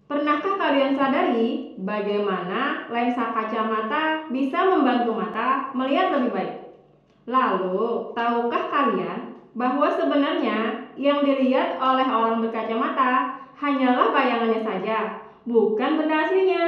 Pernahkah kalian sadari bagaimana lensa kacamata bisa membantu mata melihat lebih baik? Lalu, tahukah kalian bahwa sebenarnya yang dilihat oleh orang berkacamata hanyalah bayangannya saja, bukan benda aslinya?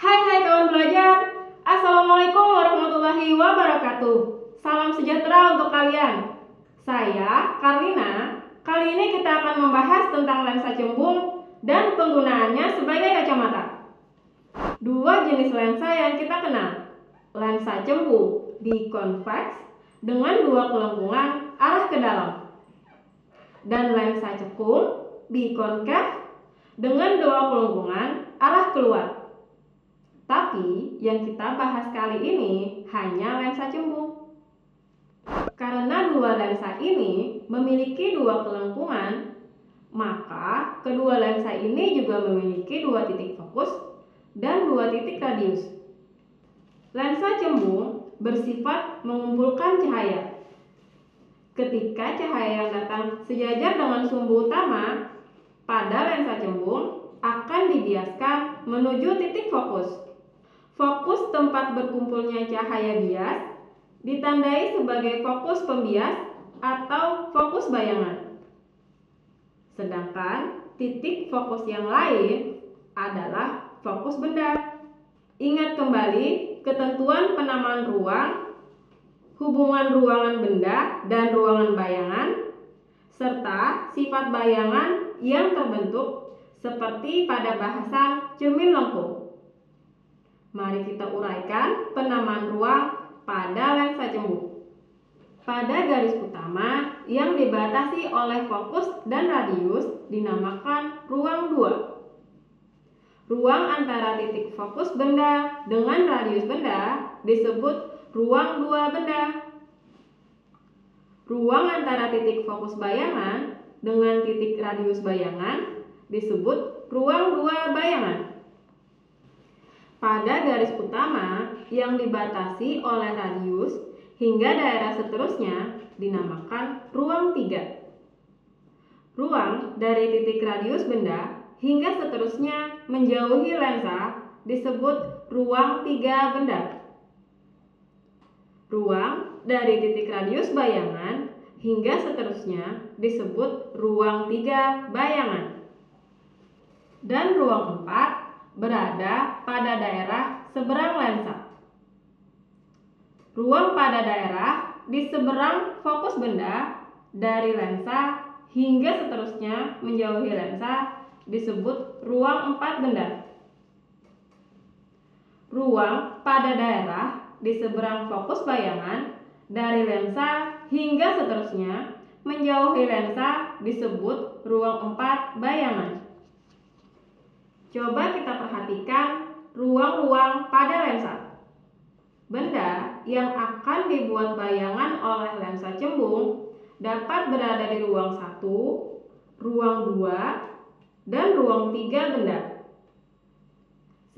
Hai kawan belajar, Assalamualaikum warahmatullahi wabarakatuh. Salam sejahtera untuk kalian. Saya Karlina. Kali ini kita akan membahas tentang lensa cembung dan penggunaannya sebagai kacamata. Dua jenis lensa yang kita kenal, lensa cembung biconvex dengan dua kelengkungan arah ke dalam, dan lensa cekung biconcave dengan dua kelengkungan arah keluar. Tapi yang kita bahas kali ini hanya lensa cembung. Karena dua lensa ini memiliki dua kelengkungan, maka kedua lensa ini juga memiliki dua titik fokus dan dua titik radius. Lensa cembung bersifat mengumpulkan cahaya. Ketika cahaya yang datang sejajar dengan sumbu utama, pada lensa cembung akan dibiaskan menuju titik fokus. Fokus tempat berkumpulnya cahaya bias ditandai sebagai fokus pembias atau fokus bayangan. Sedangkan titik fokus yang lain adalah fokus benda. Ingat kembali ketentuan penamaan ruang, hubungan ruangan benda dan ruangan bayangan, serta sifat bayangan yang terbentuk seperti pada bahasan cermin lengkung. Mari kita uraikan penamaan ruang pada lensa cembung. Pada garis utama yang dibatasi oleh fokus dan radius dinamakan ruang 2. Ruang antara titik fokus benda dengan radius benda disebut ruang 2 benda. Ruang antara titik fokus bayangan dengan titik radius bayangan disebut ruang 2 bayangan. Pada garis utama yang dibatasi oleh radius hingga daerah seterusnya dinamakan ruang 3. Ruang dari titik radius benda hingga seterusnya menjauhi lensa disebut ruang 3 benda. Ruang dari titik radius bayangan hingga seterusnya disebut ruang 3 bayangan. Dan ruang 4 berada pada daerah seberang lensa. Ruang pada daerah di seberang fokus benda dari lensa hingga seterusnya menjauhi lensa disebut ruang 4 benda. Ruang pada daerah di seberang fokus bayangan dari lensa hingga seterusnya menjauhi lensa disebut ruang 4 bayangan. Coba kita perhatikan ruang-ruang pada lensa. Benda yang akan dibuat bayangan oleh lensa cembung dapat berada di ruang 1, ruang 2, dan ruang 3 benda.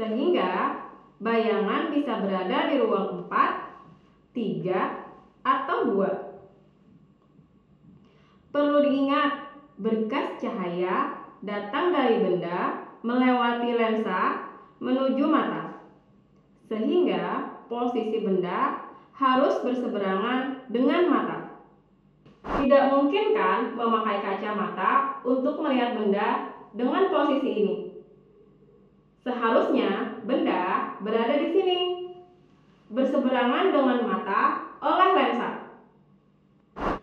Sehingga bayangan bisa berada di ruang 4, 3, atau 2. Perlu diingat, berkas cahaya datang dari benda melewati lensa menuju mata, sehingga posisi benda harus berseberangan dengan mata. Tidak mungkin kan memakai kacamata untuk melihat benda dengan posisi ini. Seharusnya benda berada di sini, berseberangan dengan mata oleh lensa.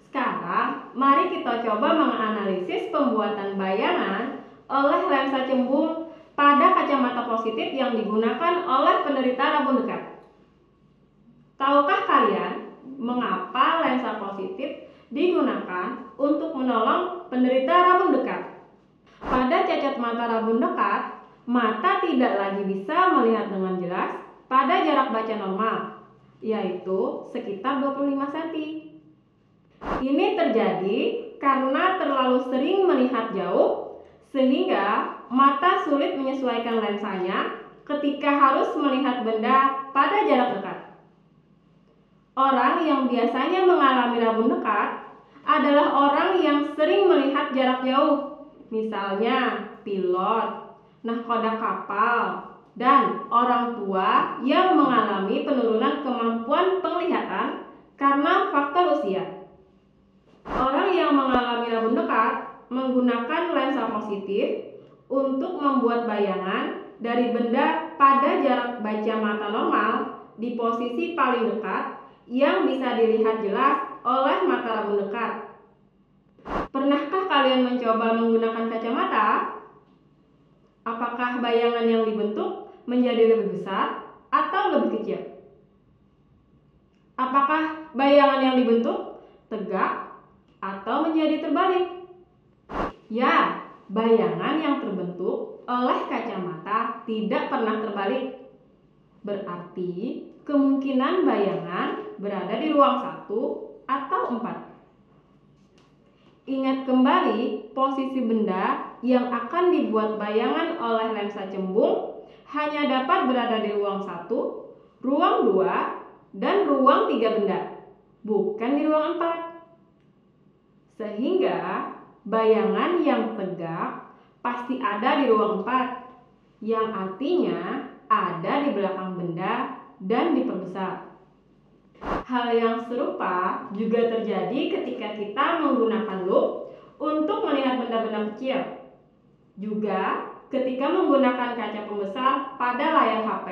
Sekarang, mari kita coba menganalisis pembuatan bayangan oleh lensa cembung pada kacamata positif yang digunakan oleh penderita rabun dekat. Tahukah kalian mengapa lensa positif digunakan untuk menolong penderita rabun dekat? Pada cacat mata rabun dekat, mata tidak lagi bisa melihat dengan jelas pada jarak baca normal, yaitu sekitar 25 cm. Ini terjadi karena terlalu sering melihat jauh sehingga mata sulit menyesuaikan lensanya ketika harus melihat benda pada jarak dekat. Orang yang biasanya mengalami rabun dekat adalah orang yang sering melihat jarak jauh, misalnya pilot, nahkoda kapal, dan orang tua yang mengalami penurunan kemampuan penglihatan karena faktor usia. Orang yang mengalami rabun dekat menggunakan lensa positif untuk membuat bayangan dari benda pada jarak baca mata normal di posisi paling dekat yang bisa dilihat jelas oleh mata rabun dekat. Pernahkah kalian mencoba menggunakan kacamata? Apakah bayangan yang dibentuk menjadi lebih besar atau lebih kecil? Apakah bayangan yang dibentuk tegak atau menjadi terbalik? Ya, bayangan yang terbentuk oleh kacamata tidak pernah terbalik. Berarti kemungkinan bayangan berada di ruang 1 atau 4. Ingat kembali posisi benda yang akan dibuat bayangan oleh lensa cembung hanya dapat berada di ruang 1, ruang 2, dan ruang 3 benda, bukan di ruang 4. Sehingga bayangan yang tegak pasti ada di ruang 4, yang artinya ada di belakang benda dan diperbesar. Hal yang serupa juga terjadi ketika kita menggunakan lup untuk melihat benda-benda kecil. Juga ketika menggunakan kaca pembesar pada layar HP.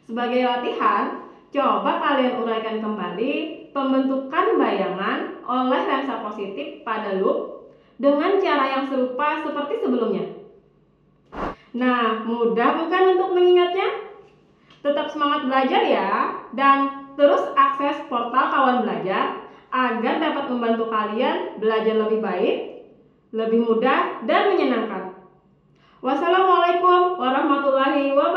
Sebagai latihan, coba kalian uraikan kembali pembentukan bayangan oleh lensa positif pada lup dengan cara yang serupa seperti sebelumnya. Nah, mudah bukan untuk mengingatnya? Tetap semangat belajar ya, dan terus akses portal Kawan Belajar agar dapat membantu kalian belajar lebih baik, lebih mudah, dan menyenangkan. Wassalamualaikum warahmatullahi wabarakatuh.